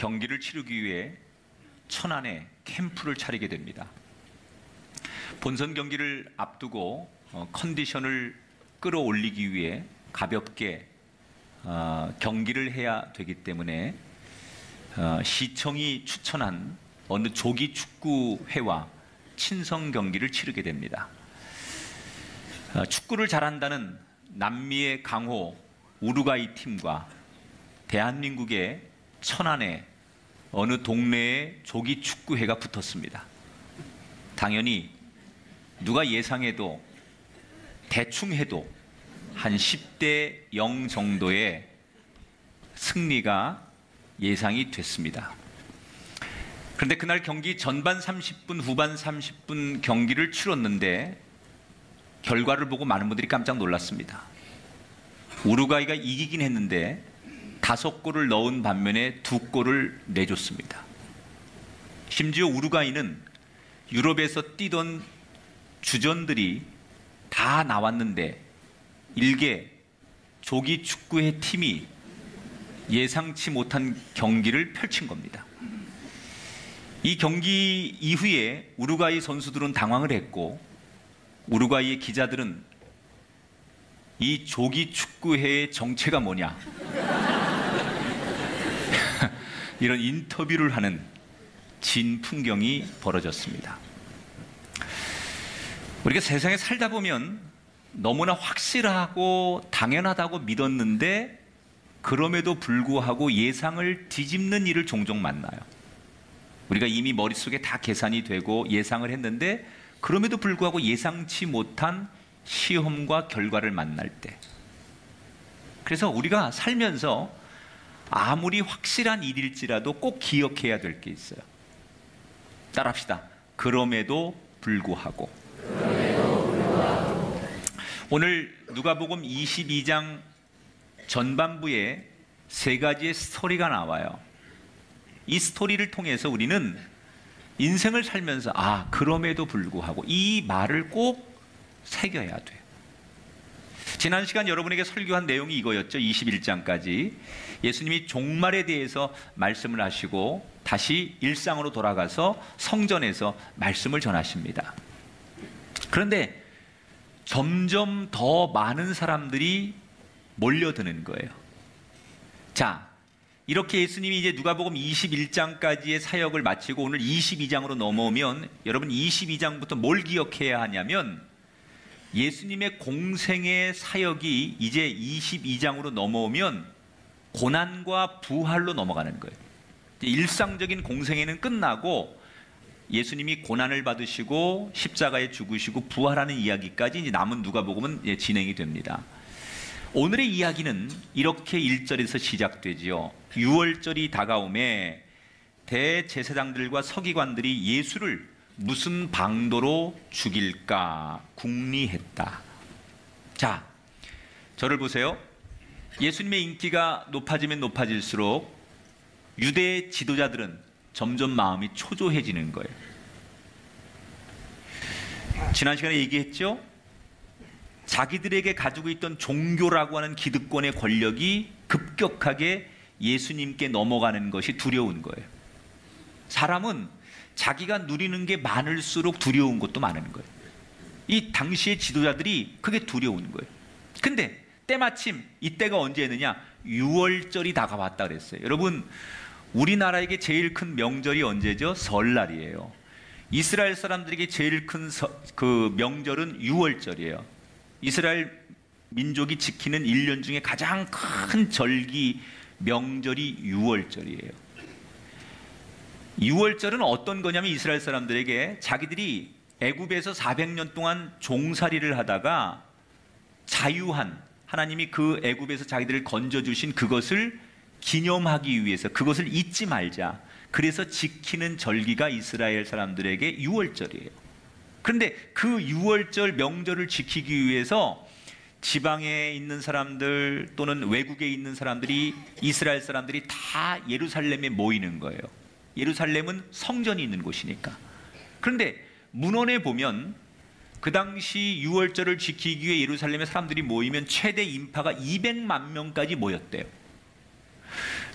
경기를 치르기 위해 천안에 캠프를 차리게 됩니다. 본선 경기를 앞두고 컨디션을 끌어올리기 위해 가볍게 경기를 해야 되기 때문에 시청이 추천한 어느 조기 축구회와 친선 경기를 치르게 됩니다. 축구를 잘한다는 남미의 강호 우루과이 팀과 대한민국의 천안의 어느 동네의 조기 축구회가 붙었습니다. 당연히 누가 예상해도 대충 해도 한 10대 0 정도의 승리가 예상이 됐습니다. 그런데 그날 경기 전반 30분, 후반 30분 경기를 치렀는데 결과를 보고 많은 분들이 깜짝 놀랐습니다. 우루과이가 이기긴 했는데 5골을 넣은 반면에 2골을 내줬습니다. 심지어 우루과이는 유럽에서 뛰던 주전들이 다 나왔는데 일개 조기 축구회 팀이 예상치 못한 경기를 펼친 겁니다. 이 경기 이후에 우루과이 선수들은 당황을 했고 우루과이의 기자들은 이 조기 축구회의 정체가 뭐냐 이런 인터뷰를 하는 진풍경이 벌어졌습니다. 우리가 세상에 살다 보면 너무나 확실하고 당연하다고 믿었는데 그럼에도 불구하고 예상을 뒤집는 일을 종종 만나요. 우리가 이미 머릿속에 다 계산이 되고 예상을 했는데 그럼에도 불구하고 예상치 못한 시험과 결과를 만날 때, 그래서 우리가 살면서 아무리 확실한 일일지라도 꼭 기억해야 될 게 있어요. 따라합시다. 그럼에도 불구하고. 오늘 누가복음 22장 전반부에 3가지의 스토리가 나와요. 이 스토리를 통해서 우리는 인생을 살면서 그럼에도 불구하고 이 말을 꼭 새겨야 돼요. 지난 시간 여러분에게 설교한 내용이 이거였죠. 21장까지 예수님이 종말에 대해서 말씀을 하시고 다시 일상으로 돌아가서 성전에서 말씀을 전하십니다. 그런데 점점 더 많은 사람들이 몰려드는 거예요. 자, 이렇게 예수님이 이제 누가복음 21장까지의 사역을 마치고 오늘 22장으로 넘어오면 여러분 22장부터 뭘 기억해야 하냐면 예수님의 공생의 사역이 이제 22장으로 넘어오면 고난과 부활로 넘어가는 거예요. 일상적인 공생애는 끝나고 예수님이 고난을 받으시고 십자가에 죽으시고 부활하는 이야기까지 이제 남은 누가복음은 진행이 됩니다. 오늘의 이야기는 이렇게 1절에서 시작되지요. 유월절이 다가오매 대제사장들과 서기관들이 예수를 무슨 방도로 죽일까 궁리했다. 자, 저를 보세요. 예수님의 인기가 높아지면 높아질수록 유대 지도자들은 점점 마음이 초조해지는 거예요. 지난 시간에 얘기했죠? 자기들에게 가지고 있던 종교라고 하는 기득권의 권력이 급격하게 예수님께 넘어가는 것이 두려운 거예요. 사람은 자기가 누리는 게 많을수록 두려운 것도 많은 거예요. 이 당시의 지도자들이 그게 두려운 거예요. 근데 때마침 이때가 언제였느냐? 유월절이 다가왔다 그랬어요. 여러분, 우리나라에게 제일 큰 명절이 언제죠? 설날이에요. 이스라엘 사람들에게 제일 큰 그 명절은 유월절이에요. 이스라엘 민족이 지키는 1년 중에 가장 큰 절기 명절이 유월절이에요. 유월절은 어떤 거냐면 이스라엘 사람들에게 자기들이 애굽에서 400년 동안 종살이를 하다가 자유한, 하나님이 그 애굽에서 자기들을 건져주신 그것을 기념하기 위해서, 그것을 잊지 말자, 그래서 지키는 절기가 이스라엘 사람들에게 유월절이에요. 그런데 그 유월절 명절을 지키기 위해서 지방에 있는 사람들 또는 외국에 있는 사람들이, 이스라엘 사람들이 다 예루살렘에 모이는 거예요. 예루살렘은 성전이 있는 곳이니까. 그런데 문헌에 보면 그 당시 유월절을 지키기 위해 예루살렘에 사람들이 모이면 최대 인파가 200만 명까지 모였대요.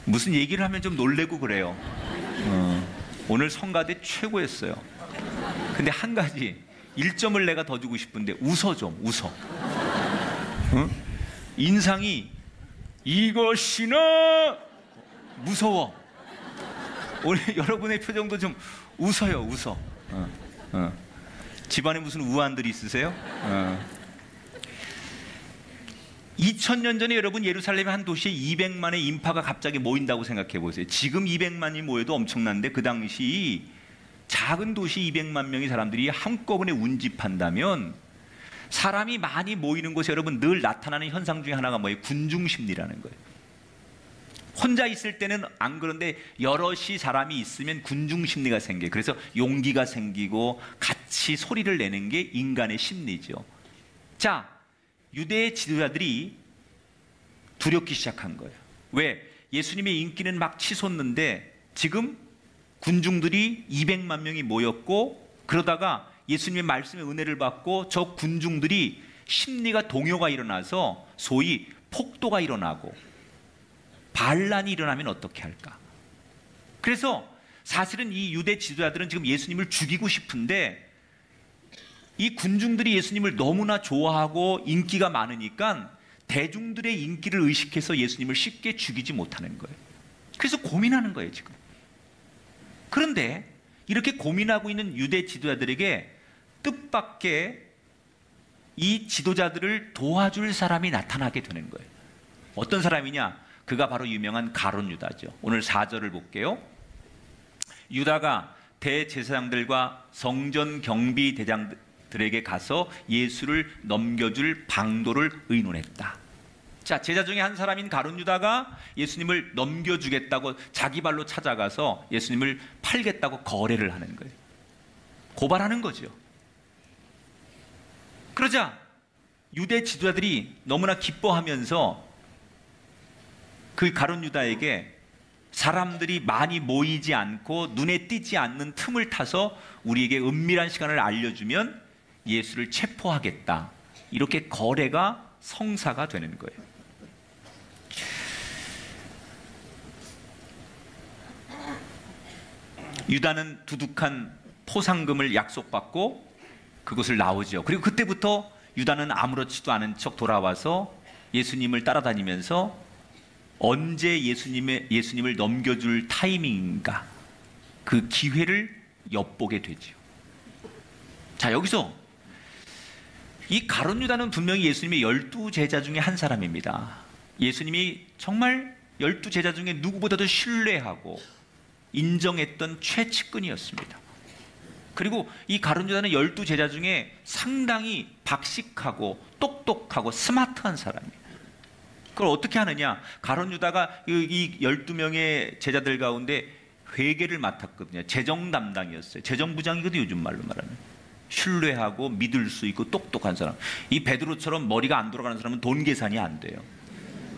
무슨 얘기를 하면 좀 놀래고 그래요. 오늘 성가대 최고였어요. 근데 한 가지 1점을 내가 더 주고 싶은데 웃어 좀 웃어. 인상이 이것이나 무서워. 오늘 여러분의 표정도 좀 웃어요. 웃어. 집안에 무슨 우환들이 있으세요? 2000년 전에 여러분 예루살렘의 한 도시에 200만의 인파가 갑자기 모인다고 생각해 보세요. 지금 200만이 모여도 엄청난데 그 당시 작은 도시 200만 명의 사람들이 한꺼번에 운집한다면 사람이 많이 모이는 곳에 여러분 늘 나타나는 현상 중에 하나가 뭐예요? 군중심리라는 거예요. 혼자 있을 때는 안 그런데 여럿이 사람이 있으면 군중심리가 생겨요. 그래서 용기가 생기고 같이 소리를 내는 게 인간의 심리죠. 자, 유대의 지도자들이 두렵기 시작한 거예요. 왜? 예수님의 인기는 막 치솟는데 지금 군중들이 200만 명이 모였고 그러다가 예수님의 말씀의 은혜를 받고 저 군중들이 심리가 동요가 일어나서 소위 폭도가 일어나고 반란이 일어나면 어떻게 할까? 그래서 사실은 이 유대 지도자들은 지금 예수님을 죽이고 싶은데 이 군중들이 예수님을 너무나 좋아하고 인기가 많으니까 대중들의 인기를 의식해서 예수님을 쉽게 죽이지 못하는 거예요. 그래서 고민하는 거예요, 지금. 그런데 이렇게 고민하고 있는 유대 지도자들에게 뜻밖의 이 지도자들을 도와줄 사람이 나타나게 되는 거예요. 어떤 사람이냐? 그가 바로 유명한 가룟 유다죠. 오늘 4절을 볼게요. 유다가 대제사장들과 성전 경비 대장들에게 가서 예수를 넘겨줄 방도를 의논했다. 자, 제자 중에 한 사람인 가룟 유다가 예수님을 넘겨주겠다고 자기 발로 찾아가서 예수님을 팔겠다고 거래를 하는 거예요. 고발하는 거죠. 그러자 유대 지도자들이 너무나 기뻐하면서 그 가룟 유다에게 사람들이 많이 모이지 않고 눈에 띄지 않는 틈을 타서 우리에게 은밀한 시간을 알려주면 예수를 체포하겠다. 이렇게 거래가 성사가 되는 거예요. 유다는 두둑한 포상금을 약속받고 그곳을 나오죠. 그리고 그때부터 유다는 아무렇지도 않은 척 돌아와서 예수님을 따라다니면서 언제 예수님을 넘겨줄 타이밍인가 그 기회를 엿보게 되죠. 자, 여기서 이 가룟 유다는 분명히 예수님의 12제자 중에 한 사람입니다. 예수님이 정말 12제자 중에 누구보다도 신뢰하고 인정했던 최측근이었습니다. 그리고 이 가룟 유다는 12제자 중에 상당히 박식하고 똑똑하고 스마트한 사람이에요. 그걸 어떻게 하느냐? 가룟 유다가 이 12명의 제자들 가운데 회계를 맡았거든요. 재정 담당이었어요. 재정부장이거든요, 요즘 말로 말하면. 신뢰하고 믿을 수 있고 똑똑한 사람. 이 베드로처럼 머리가 안 돌아가는 사람은 돈 계산이 안 돼요.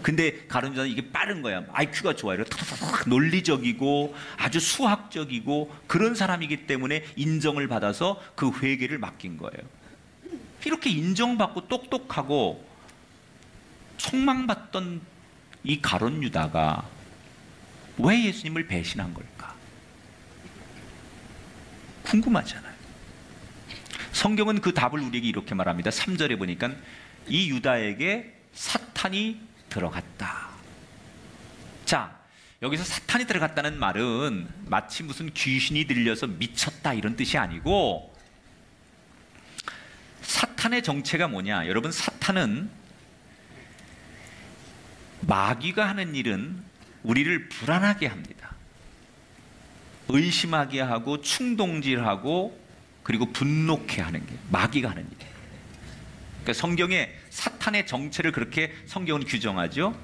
근데 가룟 유다는 이게 빠른 거야. IQ가 좋아요. 탁탁탁 논리적이고 아주 수학적이고 그런 사람이기 때문에 인정을 받아서 그 회계를 맡긴 거예요. 이렇게 인정받고 똑똑하고 책망받던 이 가룟 유다가 왜 예수님을 배신한 걸까? 궁금하잖아요. 성경은 그 답을 우리에게 이렇게 말합니다. 3절에 보니까 이 유다에게 사탄이 들어갔다. 자, 여기서 사탄이 들어갔다는 말은 마치 무슨 귀신이 들려서 미쳤다 이런 뜻이 아니고 사탄의 정체가 뭐냐? 여러분, 사탄은 마귀가 하는 일은 우리를 불안하게 합니다. 의심하게 하고 충동질하고 그리고 분노케 하는 게 마귀가 하는 일이에요. 그러니까 성경에 사탄의 정체를 그렇게 성경은 규정하죠.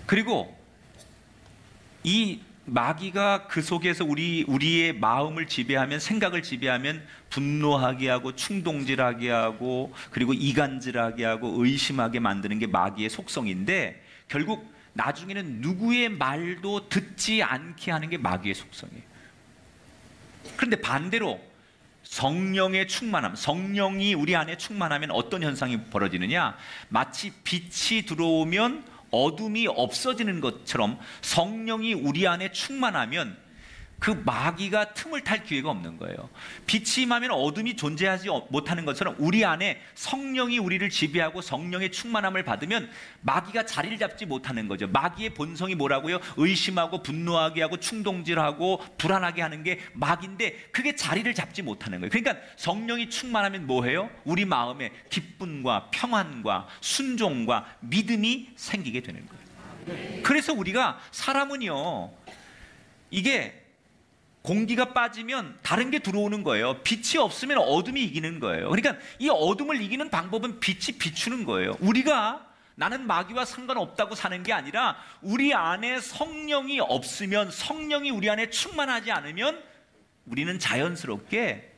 그리고 이 마귀가 그 속에서 우리의 마음을 지배하면, 생각을 지배하면 분노하게 하고 충동질하게 하고 그리고 이간질하게 하고 의심하게 만드는 게 마귀의 속성인데 결국 나중에는 누구의 말도 듣지 않게 하는 게 마귀의 속성이에요. 그런데 반대로 성령의 충만함, 성령이 우리 안에 충만하면 어떤 현상이 벌어지느냐? 마치 빛이 들어오면 어둠이 없어지는 것처럼 성령이 우리 안에 충만하면 그 마귀가 틈을 탈 기회가 없는 거예요. 빛이 임하면 어둠이 존재하지 못하는 것처럼 우리 안에 성령이 우리를 지배하고 성령의 충만함을 받으면 마귀가 자리를 잡지 못하는 거죠. 마귀의 본성이 뭐라고요? 의심하고 분노하게 하고 충동질하고 불안하게 하는 게 마귀인데 그게 자리를 잡지 못하는 거예요. 그러니까 성령이 충만하면 뭐해요? 우리 마음에 기쁨과 평안과 순종과 믿음이 생기게 되는 거예요. 그래서 우리가 사람은요, 이게 공기가 빠지면 다른 게 들어오는 거예요. 빛이 없으면 어둠이 이기는 거예요. 그러니까 이 어둠을 이기는 방법은 빛이 비추는 거예요. 우리가 나는 마귀와 상관없다고 사는 게 아니라 우리 안에 성령이 없으면, 성령이 우리 안에 충만하지 않으면 우리는 자연스럽게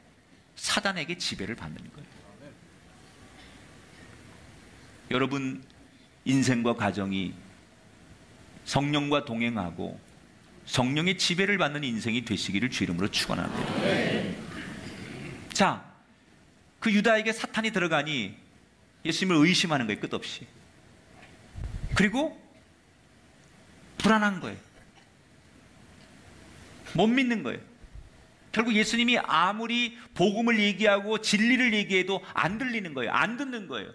사단에게 지배를 받는 거예요. 여러분 인생과 가정이 성령과 동행하고 성령의 지배를 받는 인생이 되시기를 주 이름으로 축원합니다. 자, 그 유다에게 사탄이 들어가니 예수님을 의심하는 거예요. 끝없이. 그리고 불안한 거예요. 못 믿는 거예요. 결국 예수님이 아무리 복음을 얘기하고 진리를 얘기해도 안 들리는 거예요. 안 듣는 거예요.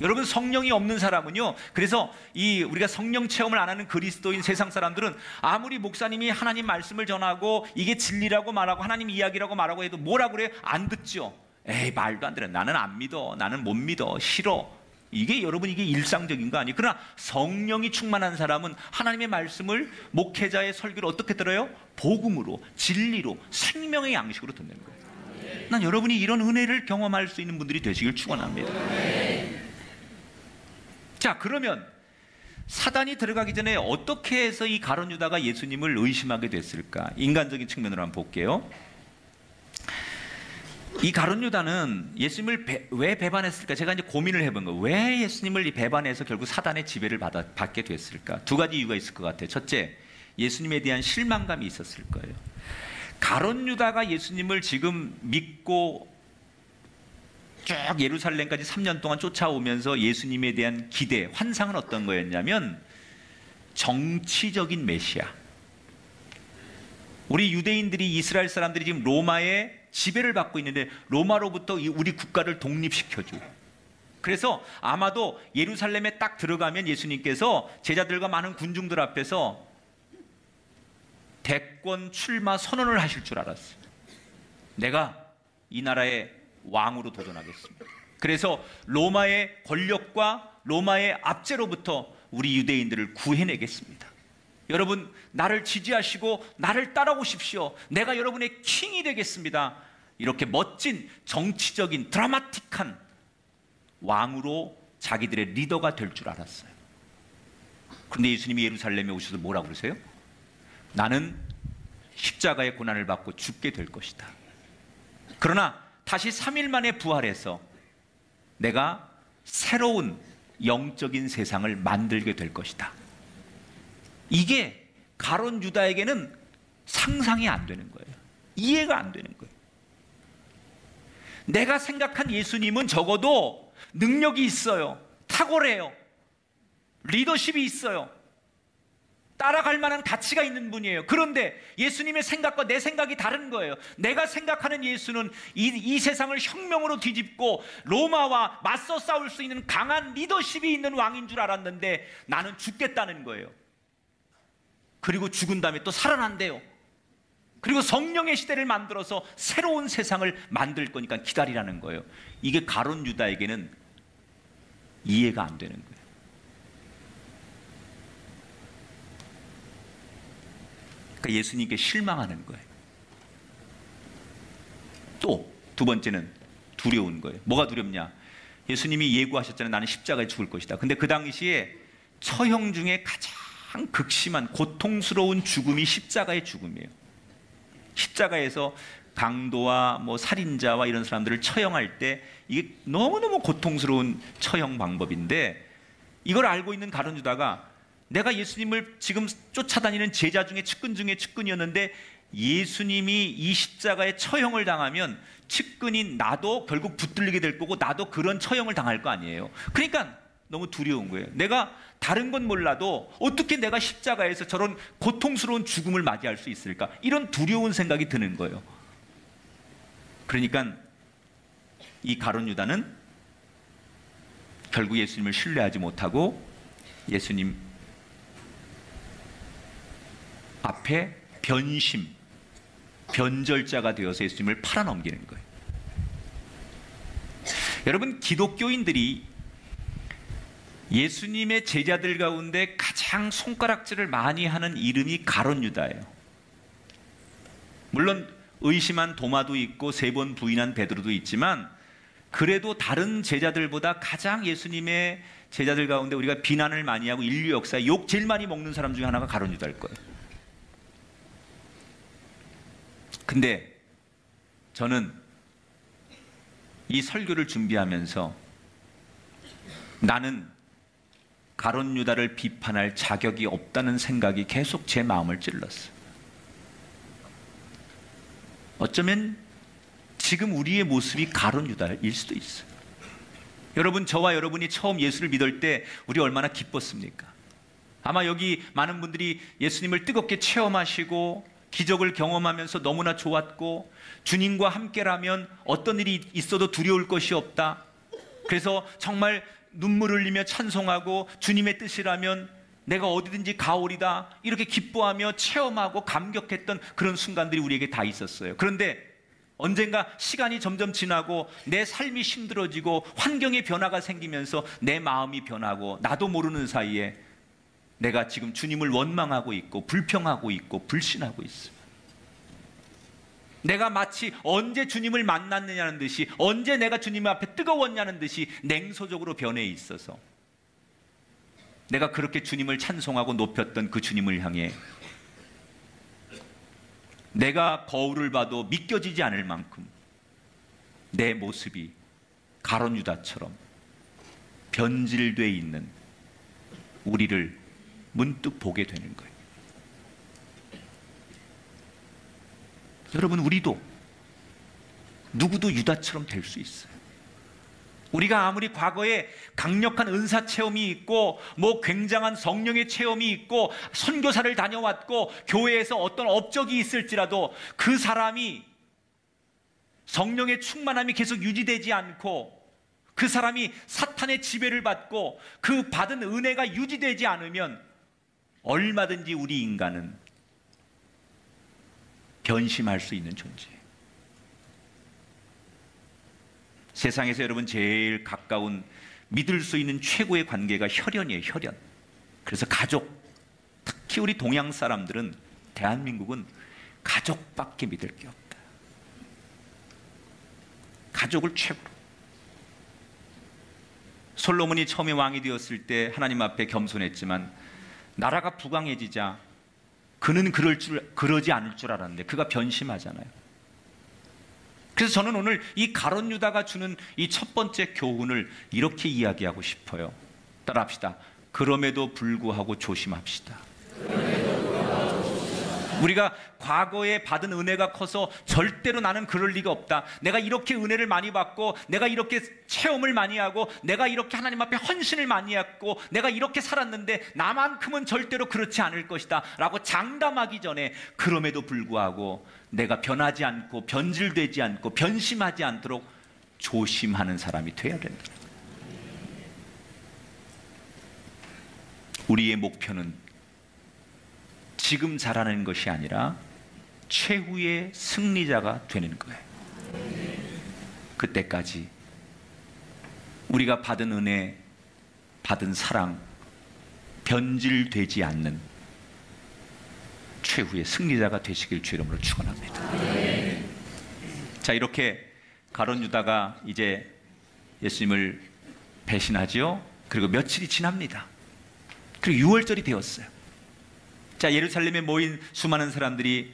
여러분 성령이 없는 사람은요, 그래서 우리가 성령 체험을 안 하는 그리스도인 세상 사람들은 아무리 목사님이 하나님 말씀을 전하고 이게 진리라고 말하고 하나님 이야기라고 말하고 해도 뭐라고 그래요? 안 듣죠. 에이 말도 안 돼. 나는 안 믿어. 나는 못 믿어. 싫어. 이게 여러분 이게 일상적인 거 아니에요? 그러나 성령이 충만한 사람은 하나님의 말씀을 목회자의 설교를 어떻게 들어요? 복음으로, 진리로, 생명의 양식으로 듣는 거예요. 난 여러분이 이런 은혜를 경험할 수 있는 분들이 되시길 축원합니다. 자, 그러면 사단이 들어가기 전에 어떻게 해서 이 가룟 유다가 예수님을 의심하게 됐을까? 인간적인 측면으로 한번 볼게요. 이 가룟 유다는 예수님을 왜 배반했을까? 제가 이제 고민을 해본 거예요. 왜 예수님을 배반해서 결국 사단의 지배를 받게 됐을까? 두 가지 이유가 있을 것 같아요. 첫째, 예수님에 대한 실망감이 있었을 거예요. 가룟 유다가 예수님을 지금 믿고 쭉 예루살렘까지 3년 동안 쫓아오면서 예수님에 대한 기대, 환상은 어떤 거였냐면 정치적인 메시아. 우리 유대인들이, 이스라엘 사람들이 지금 로마의 지배를 받고 있는데 로마로부터 우리 국가를 독립시켜줘. 그래서 아마도 예루살렘에 딱 들어가면 예수님께서 제자들과 많은 군중들 앞에서 대권 출마 선언을 하실 줄 알았어요. 내가 이 나라의 왕으로 도전하겠습니다. 그래서 로마의 권력과 로마의 압제로부터 우리 유대인들을 구해내겠습니다. 여러분 나를 지지하시고 나를 따라오십시오. 내가 여러분의 킹이 되겠습니다. 이렇게 멋진 정치적인 드라마틱한 왕으로 자기들의 리더가 될 줄 알았어요. 그런데 예수님이 예루살렘에 오셔서 뭐라고 그러세요? 나는 십자가의 고난을 받고 죽게 될 것이다. 그러나 다시 3일 만에 부활해서 내가 새로운 영적인 세상을 만들게 될 것이다. 이게 가룟 유다에게는 상상이 안 되는 거예요. 이해가 안 되는 거예요. 내가 생각한 예수님은 적어도 능력이 있어요. 탁월해요. 리더십이 있어요. 따라갈 만한 가치가 있는 분이에요. 그런데 예수님의 생각과 내 생각이 다른 거예요. 내가 생각하는 예수는 이 세상을 혁명으로 뒤집고 로마와 맞서 싸울 수 있는 강한 리더십이 있는 왕인 줄 알았는데 나는 죽겠다는 거예요. 그리고 죽은 다음에 또 살아난대요. 그리고 성령의 시대를 만들어서 새로운 세상을 만들 거니까 기다리라는 거예요. 이게 가룟 유다에게는 이해가 안 되는 거예요. 그러니까 예수님께 실망하는 거예요. 또 두 번째는 두려운 거예요. 뭐가 두렵냐? 예수님이 예고하셨잖아요. 나는 십자가에 죽을 것이다. 근데 그 당시에 처형 중에 가장 극심한 고통스러운 죽음이 십자가의 죽음이에요. 십자가에서 강도와 뭐 살인자와 이런 사람들을 처형할 때 이게 너무너무 고통스러운 처형 방법인데 이걸 알고 있는 가룟 유다가 내가 예수님을 지금 쫓아다니는 제자 중에 측근 중에 측근이었는데 예수님이 이 십자가에 처형을 당하면 측근인 나도 결국 붙들리게 될 거고 나도 그런 처형을 당할 거 아니에요. 그러니까 너무 두려운 거예요. 내가 다른 건 몰라도 어떻게 내가 십자가에서 저런 고통스러운 죽음을 맞이할 수 있을까? 이런 두려운 생각이 드는 거예요. 그러니까 이 가룟 유다는 결국 예수님을 신뢰하지 못하고 예수님 앞에 변절자가 되어서 예수님을 팔아넘기는 거예요. 여러분, 기독교인들이 예수님의 제자들 가운데 가장 손가락질을 많이 하는 이름이 가룟 유다예요. 물론 의심한 도마도 있고 3번 부인한 베드로도 있지만, 그래도 다른 제자들보다 가장 예수님의 제자들 가운데 우리가 비난을 많이 하고 인류 역사에 욕 제일 많이 먹는 사람 중에 하나가 가룟 유다일 거예요. 근데 저는 이 설교를 준비하면서 나는 가룟 유다를 비판할 자격이 없다는 생각이 계속 제 마음을 찔렀어요. 어쩌면 지금 우리의 모습이 가룟 유다일 수도 있어요. 여러분, 저와 여러분이 처음 예수를 믿을 때 우리 얼마나 기뻤습니까? 아마 여기 많은 분들이 예수님을 뜨겁게 체험하시고 기적을 경험하면서 너무나 좋았고, 주님과 함께라면 어떤 일이 있어도 두려울 것이 없다. 그래서 정말 눈물 흘리며 찬송하고 주님의 뜻이라면 내가 어디든지 가오리다, 이렇게 기뻐하며 체험하고 감격했던 그런 순간들이 우리에게 다 있었어요. 그런데 언젠가 시간이 점점 지나고 내 삶이 힘들어지고 환경의 변화가 생기면서 내 마음이 변하고 나도 모르는 사이에 내가 지금 주님을 원망하고 있고 불평하고 있고 불신하고 있어요. 내가 마치 언제 주님을 만났느냐는 듯이, 언제 내가 주님 앞에 뜨거웠냐는 듯이 냉소적으로 변해 있어서 내가 그렇게 주님을 찬송하고 높였던 그 주님을 향해 내가 거울을 봐도 믿겨지지 않을 만큼 내 모습이 가룟 유다처럼 변질되어 있는 우리를 문득 보게 되는 거예요. 여러분, 우리도 누구도 유다처럼 될 수 있어요. 우리가 아무리 과거에 강력한 은사 체험이 있고 뭐 굉장한 성령의 체험이 있고 선교사를 다녀왔고 교회에서 어떤 업적이 있을지라도 그 사람이 성령의 충만함이 계속 유지되지 않고 그 사람이 사탄의 지배를 받고 그 받은 은혜가 유지되지 않으면 얼마든지 우리 인간은 변심할 수 있는 존재예요. 세상에서 여러분 제일 가까운 믿을 수 있는 최고의 관계가 혈연이에요. 혈연. 그래서 가족, 특히 우리 동양 사람들은, 대한민국은 가족밖에 믿을 게 없다. 가족을 최고로. 솔로몬이 처음에 왕이 되었을 때 하나님 앞에 겸손했지만 나라가 부강해지자 그는 그러지 않을 줄 알았는데 그가 변심하잖아요. 그래서 저는 오늘 이 가룟 유다가 주는 이 첫 번째 교훈을 이렇게 이야기하고 싶어요. 따라합시다. 그럼에도 불구하고 조심합시다. 우리가 과거에 받은 은혜가 커서 절대로 나는 그럴 리가 없다. 내가 이렇게 은혜를 많이 받고 내가 이렇게 체험을 많이 하고 내가 이렇게 하나님 앞에 헌신을 많이 했고 내가 이렇게 살았는데 나만큼은 절대로 그렇지 않을 것이다 라고 장담하기 전에 그럼에도 불구하고 내가 변하지 않고 변질되지 않고 변심하지 않도록 조심하는 사람이 되어야 된다. 우리의 목표는 지금 잘하는 것이 아니라 최후의 승리자가 되는 거예요. 그때까지 우리가 받은 은혜, 받은 사랑, 변질되지 않는 최후의 승리자가 되시길 주 이름으로 축원합니다. 자, 이렇게 가룟 유다가 이제 예수님을 배신하지요. 그리고 며칠이 지납니다. 그리고 6월절이 되었어요. 자, 예루살렘에 모인 수많은 사람들이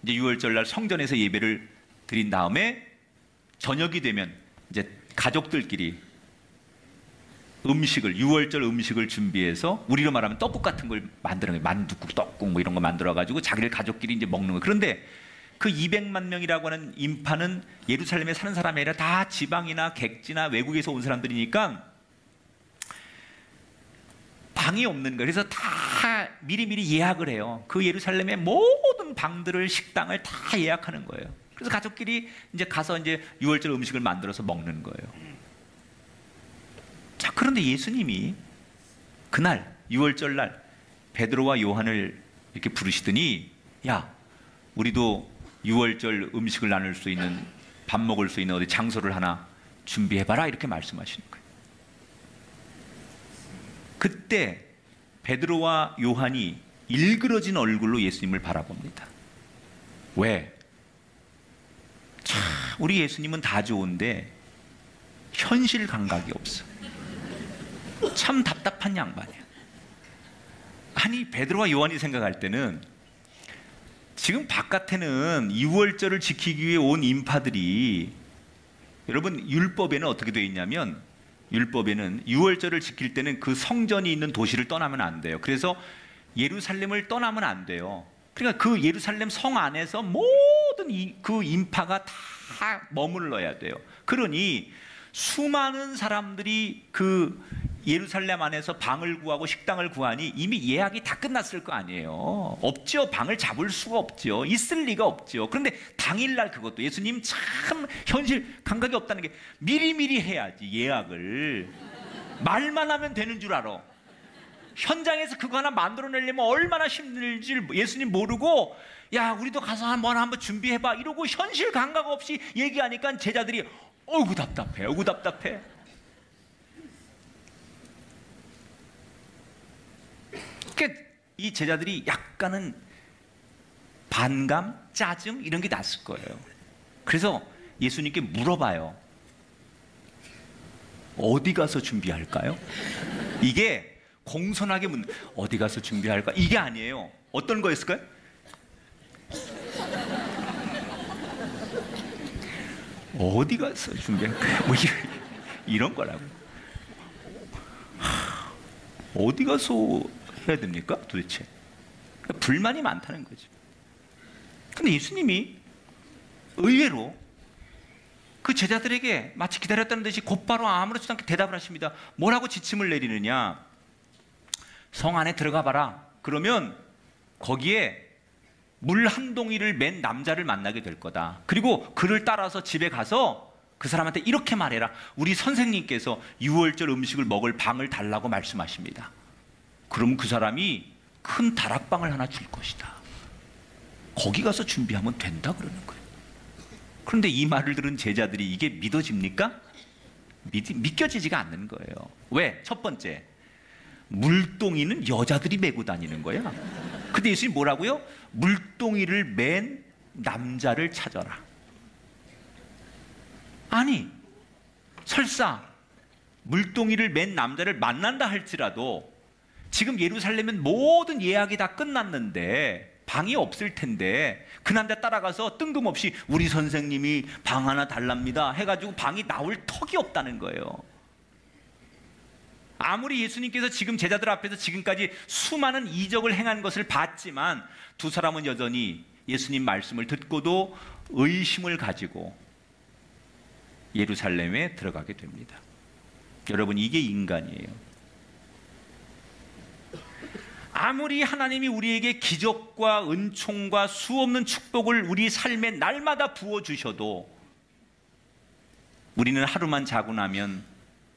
이제 6월절 성전에서 예배를 드린 다음에 저녁이 되면 이제 가족들끼리 음식을, 6월절 음식을 준비해서 우리로 말하면 떡국 같은 걸 만드는 거예요. 만둣국, 떡국 뭐 이런 거 만들어가지고 자기들 가족끼리 이제 먹는 거예요. 그런데 그 200만 명이라고 하는 인파는 예루살렘에 사는 사람이 아니라 다 지방이나 객지나 외국에서 온 사람들이니까 방이 없는 거예요. 그래서 다 미리미리 예약을 해요. 그 예루살렘의 모든 방들을, 식당을 다 예약하는 거예요. 그래서 가족끼리 이제 가서 이제 유월절 음식을 만들어서 먹는 거예요. 자, 그런데 예수님이 그날 유월절 날 베드로와 요한을 이렇게 부르시더니, 야, 우리도 유월절 음식을 나눌 수 있는, 밥 먹을 수 있는 어디 장소를 하나 준비해봐라, 이렇게 말씀하시는 거예요. 그때 베드로와 요한이 일그러진 얼굴로 예수님을 바라봅니다. 왜? 참, 우리 예수님은 다 좋은데 현실 감각이 없어. 참 답답한 양반이야. 아니, 베드로와 요한이 생각할 때는 지금 바깥에는 유월절을 지키기 위해 온 인파들이, 여러분 율법에는 어떻게 되어 있냐면, 율법에는 유월절을 지킬 때는 그 성전이 있는 도시를 떠나면 안 돼요. 그래서 예루살렘을 떠나면 안 돼요. 그러니까 그 예루살렘 성 안에서 모든 그 인파가 다 머물러야 돼요. 그러니 수많은 사람들이 그 예루살렘 안에서 방을 구하고 식당을 구하니 이미 예약이 다 끝났을 거 아니에요. 없죠. 방을 잡을 수가 없죠. 있을 리가 없죠. 그런데 당일날, 그것도 예수님 참 현실 감각이 없다는 게, 미리미리 해야지 예약을. 말만 하면 되는 줄 알아. 현장에서 그거 하나 만들어내려면 얼마나 힘들지 예수님 모르고, 야, 우리도 가서 한번 준비해봐, 이러고 현실 감각 없이 얘기하니까 제자들이 어이구 답답해, 어이구 답답해. 그러니까 이 제자들이 약간은 반감, 짜증 이런 게 났을 거예요. 그래서 예수님께 물어봐요. 어디 가서 준비할까요? 이게 공손하게 어디 가서 준비할까? 이게 아니에요. 어떤 거였을까요? 어디 가서 준비할까요? 뭐 이런 거라고. 어디 가서 해야 됩니까? 도대체. 불만이 많다는 거죠. 근데 예수님이 의외로 그 제자들에게 마치 기다렸다는 듯이 곧바로 아무렇지도 않게 대답을 하십니다. 뭐라고 지침을 내리느냐? 성 안에 들어가 봐라. 그러면 거기에 물 한 동이를 맨 남자를 만나게 될 거다. 그리고 그를 따라서 집에 가서 그 사람한테 이렇게 말해라. 우리 선생님께서 유월절 음식을 먹을 방을 달라고 말씀하십니다. 그럼 그 사람이 큰 다락방을 하나 줄 것이다. 거기 가서 준비하면 된다 그러는 거예요. 그런데 이 말을 들은 제자들이 이게 믿어집니까? 믿겨지지가 않는 거예요. 왜? 첫 번째, 물동이는 여자들이 메고 다니는 거야. 근데 예수님이 뭐라고요? 물동이를 맨 남자를 찾아라. 아니, 설사 물동이를 맨 남자를 만난다 할지라도 지금 예루살렘은 모든 예약이 다 끝났는데 방이 없을 텐데 그 남자 따라가서 뜬금없이 우리 선생님이 방 하나 달랍니다 해가지고 방이 나올 턱이 없다는 거예요. 아무리 예수님께서 지금 제자들 앞에서 지금까지 수많은 이적을 행한 것을 봤지만 두 사람은 여전히 예수님 말씀을 듣고도 의심을 가지고 예루살렘에 들어가게 됩니다. 여러분, 이게 인간이에요. 아무리 하나님이 우리에게 기적과 은총과 수없는 축복을 우리 삶에 날마다 부어주셔도 우리는 하루만 자고 나면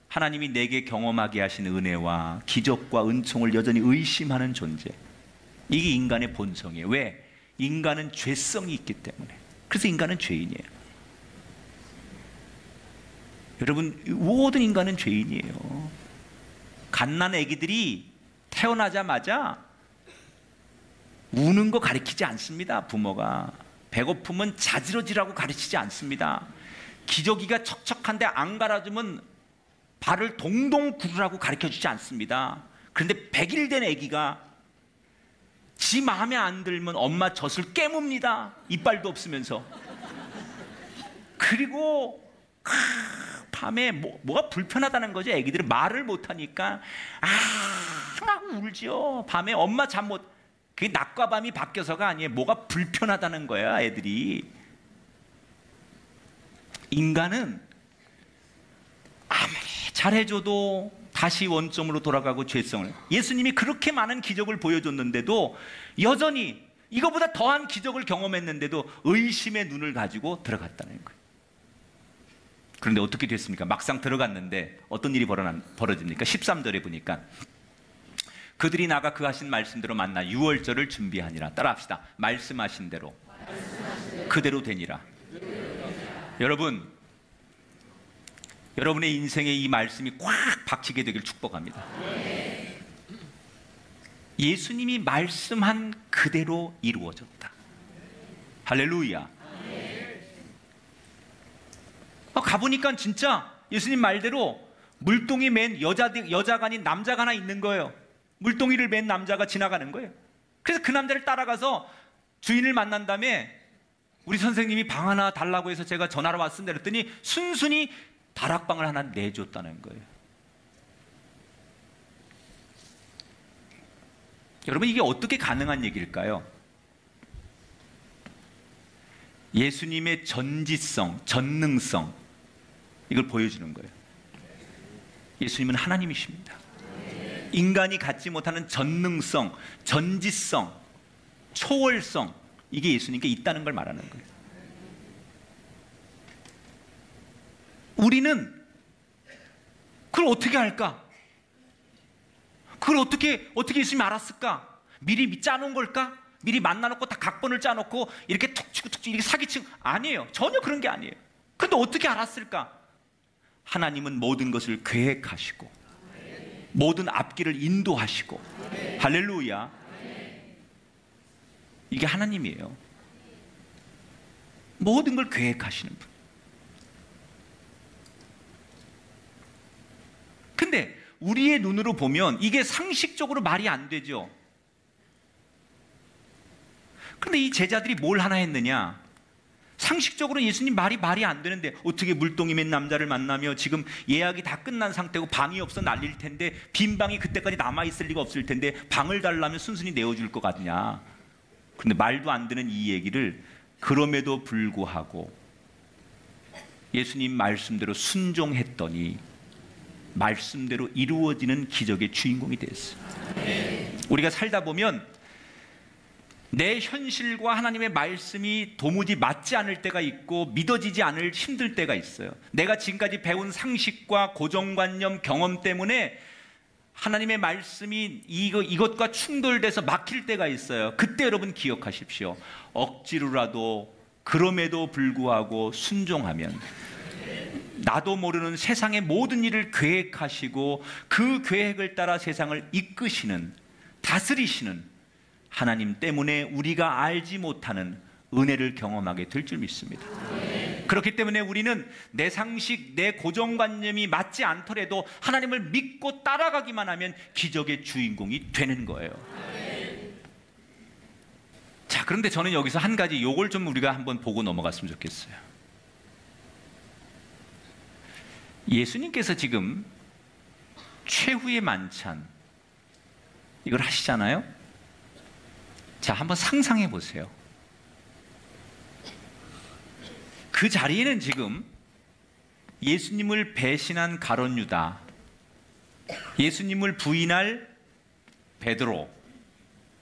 하나님이 내게 경험하게 하신 은혜와 기적과 은총을 여전히 의심하는 존재. 이게 인간의 본성이에요. 왜? 인간은 죄성이 있기 때문에. 그래서 인간은 죄인이에요. 여러분, 모든 인간은 죄인이에요. 갓난 아기들이 태어나자마자 우는 거 가르치지 않습니다. 부모가. 배고프면 자지러지라고 가르치지 않습니다. 기저귀가 척척한데 안 갈아주면 발을 동동 구르라고 가르쳐주지 않습니다. 그런데 100일 된 아기가 지 마음에 안 들면 엄마 젖을 깨뭅니다. 이빨도 없으면서. 그리고 밤에 뭐가 불편하다는 거죠. 아기들은 말을 못하니까 하고 울죠. 밤에 엄마 잠 못. 그게 낮과 밤이 바뀌어서가 아니에요. 뭐가 불편하다는 거야, 애들이. 인간은 아무리 잘해줘도 다시 원점으로 돌아가고 죄성을, 예수님이 그렇게 많은 기적을 보여줬는데도 여전히 이거보다 더한 기적을 경험했는데도 의심의 눈을 가지고 들어갔다는 거예요. 그런데 어떻게 됐습니까? 막상 들어갔는데 어떤 일이 벌어집니까? 13절에 보니까 그들이 나가 그 하신 말씀대로 만나 유월절을 준비하니라. 따라합시다. 말씀하신 대로 그대로 되니라. 여러분, 여러분의 인생에 이 말씀이 꽉 박히게 되길 축복합니다. 예수님이 말씀한 그대로 이루어졌다. 할렐루야. 가보니까 진짜 예수님 말대로 물동이 맨 여자가 아닌 남자가 하나 있는 거예요. 물동이를 맨 남자가 지나가는 거예요. 그래서 그 남자를 따라가서 주인을 만난 다음에 우리 선생님이 방 하나 달라고 해서 제가 전화로 왔습니다 그랬더니 순순히 다락방을 하나 내줬다는 거예요. 여러분, 이게 어떻게 가능한 얘기일까요? 예수님의 전지성, 전능성, 이걸 보여주는 거예요. 예수님은 하나님이십니다. 인간이 갖지 못하는 전능성, 전지성, 초월성, 이게 예수님께 있다는 걸 말하는 거예요. 우리는 그걸 어떻게 할까? 그걸 어떻게 예수님이 알았을까? 미리 짜놓은 걸까? 미리 만나놓고 다 각본을 짜놓고 이렇게 툭 치고 이렇게 사기치고, 아니에요. 전혀 그런 게 아니에요. 근데 어떻게 알았을까? 하나님은 모든 것을 계획하시고 모든 앞길을 인도하시고, 할렐루야. 이게 하나님이에요. 모든 걸 계획하시는 분. 근데 우리의 눈으로 보면 이게 상식적으로 말이 안 되죠. 근데 이 제자들이 뭘 하나 했느냐? 상식적으로 예수님 말이 안 되는데 어떻게 물동이 맨 남자를 만나며 지금 예약이 다 끝난 상태고 방이 없어 난릴 텐데, 빈 방이 그때까지 남아있을 리가 없을 텐데 방을 달라면 순순히 내어줄 것 같냐? 근데 말도 안 되는 이 얘기를 그럼에도 불구하고 예수님 말씀대로 순종했더니 말씀대로 이루어지는 기적의 주인공이 됐어요. 우리가 살다 보면 내 현실과 하나님의 말씀이 도무지 맞지 않을 때가 있고 믿어지지 않을 힘들 때가 있어요. 내가 지금까지 배운 상식과 고정관념, 경험 때문에 하나님의 말씀이 이것과 충돌돼서 막힐 때가 있어요. 그때 여러분 기억하십시오. 억지로라도 그럼에도 불구하고 순종하면 나도 모르는 세상의 모든 일을 계획하시고 그 계획을 따라 세상을 이끄시는, 다스리시는 하나님 때문에 우리가 알지 못하는 은혜를 경험하게 될 줄 믿습니다. 그렇기 때문에 우리는 내 상식, 내 고정관념이 맞지 않더라도 하나님을 믿고 따라가기만 하면 기적의 주인공이 되는 거예요. 자, 그런데 저는 여기서 한 가지 요걸 좀 우리가 한번 보고 넘어갔으면 좋겠어요. 예수님께서 지금 최후의 만찬 이걸 하시잖아요. 자, 한번 상상해 보세요. 그 자리에는 지금 예수님을 배신한 가룟 유다, 예수님을 부인할 베드로,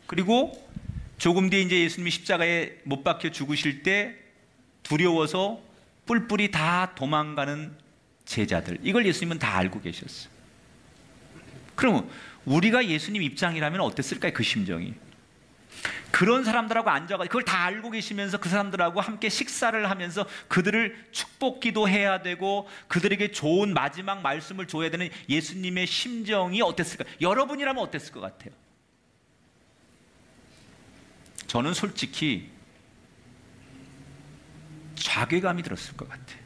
그리고 조금 뒤에 이제 예수님이 십자가에 못 박혀 죽으실 때 두려워서 뿔뿔이 다 도망가는 제자들, 이걸 예수님은 다 알고 계셨어요. 그럼 우리가 예수님 입장이라면 어땠을까요? 그 심정이. 그런 사람들하고 앉아가지고 그걸 다 알고 계시면서 그 사람들하고 함께 식사를 하면서 그들을 축복기도 해야 되고 그들에게 좋은 마지막 말씀을 줘야 되는 예수님의 심정이 어땠을까? 여러분이라면 어땠을 것 같아요? 저는 솔직히 자괴감이 들었을 것 같아요.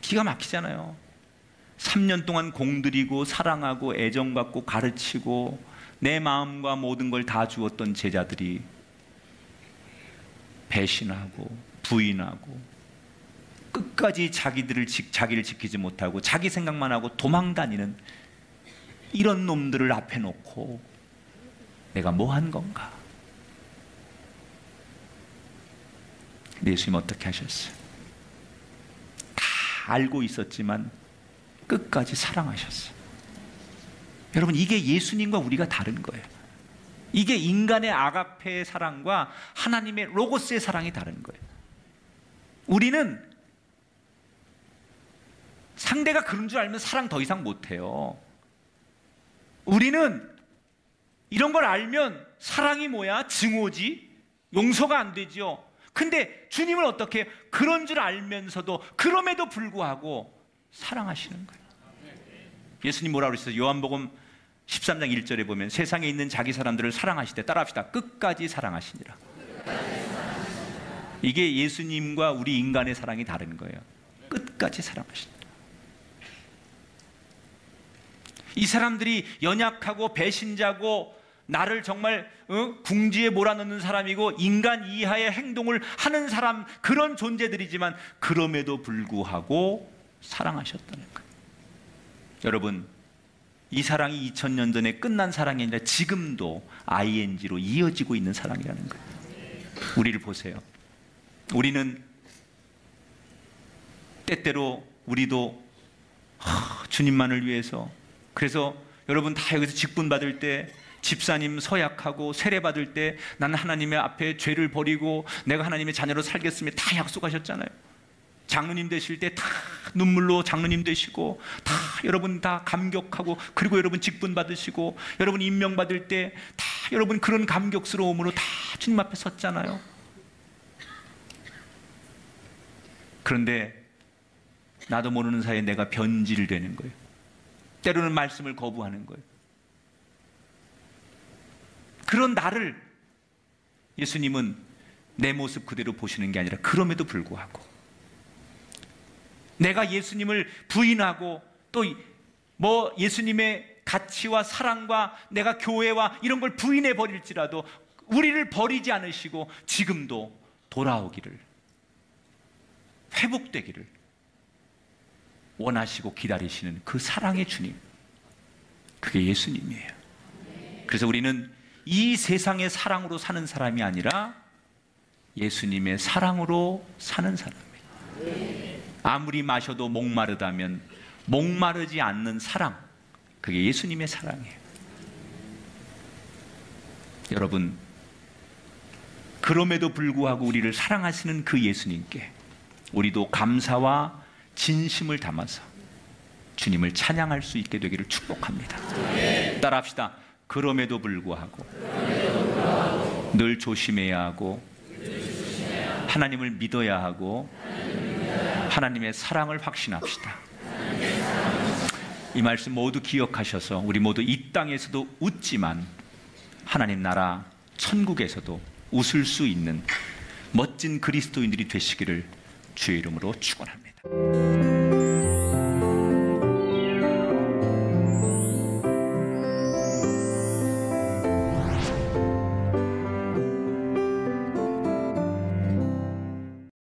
기가 막히잖아요. 3년 동안 공들이고 사랑하고 애정받고 가르치고 내 마음과 모든 걸 다 주었던 제자들이 배신하고 부인하고 끝까지 자기를 지키지 못하고 자기 생각만 하고 도망다니는 이런 놈들을 앞에 놓고 내가 뭐 한 건가? 예수님 어떻게 하셨어요? 다 다 알고 있었지만 끝까지 사랑하셨어요. 여러분, 이게 예수님과 우리가 다른 거예요. 이게 인간의 아가페의 사랑과 하나님의 로고스의 사랑이 다른 거예요. 우리는 상대가 그런 줄 알면 사랑 더 이상 못해요. 우리는 이런 걸 알면 사랑이 뭐야? 증오지? 용서가 안 되죠. 근데 주님은 어떻게 해요? 그런 줄 알면서도 그럼에도 불구하고 사랑하시는 거예요. 예수님 뭐라고 그랬어요? 요한복음 13장 1절에 보면 세상에 있는 자기 사람들을 사랑하시되, 따라합시다. 끝까지 사랑하시니라. 이게 예수님과 우리 인간의 사랑이 다른 거예요. 끝까지 사랑하시니라. 이 사람들이 연약하고 배신자고 나를 정말 궁지에 몰아넣는 사람이고 인간 이하의 행동을 하는 사람, 그런 존재들이지만 그럼에도 불구하고 사랑하셨다는 거예요. 여러분, 이 사랑이 2000년 전에 끝난 사랑이 아니라 지금도 ing로 이어지고 있는 사랑이라는 거예요. 우리를 보세요. 우리는 때때로 우리도 주님만을 위해서, 그래서 여러분 다 여기서 직분 받을 때, 집사님 서약하고 세례 받을 때 나는 하나님의 앞에 죄를 버리고 내가 하나님의 자녀로 살겠으며 다 약속하셨잖아요. 장로님 되실 때 다 눈물로 장로님 되시고, 다 여러분 다 감격하고, 그리고 여러분 직분 받으시고, 여러분 임명 받을 때 다 여러분 그런 감격스러움으로 다 주님 앞에 섰잖아요. 그런데 나도 모르는 사이에 내가 변질되는 거예요. 때로는 말씀을 거부하는 거예요. 그런 나를 예수님은 내 모습 그대로 보시는 게 아니라 그럼에도 불구하고 내가 예수님을 부인하고 또 뭐 예수님의 가치와 사랑과 내가 교회와 이런 걸 부인해 버릴지라도 우리를 버리지 않으시고 지금도 돌아오기를, 회복되기를 원하시고 기다리시는 그 사랑의 주님, 그게 예수님이에요. 그래서 우리는 이 세상의 사랑으로 사는 사람이 아니라 예수님의 사랑으로 사는 사람이에요. 아무리 마셔도 목마르다면 목마르지 않는 사랑, 그게 예수님의 사랑이에요. 여러분, 그럼에도 불구하고 우리를 사랑하시는 그 예수님께 우리도 감사와 진심을 담아서 주님을 찬양할 수 있게 되기를 축복합니다. 따라합시다. 그럼에도 불구하고 늘 조심해야 하고 하나님을 믿어야 하고 하나님의 사랑을 확신합시다. 이 말씀 모두 기억하셔서 우리 모두 이 땅에서도 웃지만 하나님 나라 천국에서도 웃을 수 있는 멋진 그리스도인들이 되시기를 주의 이름으로 축원합니다.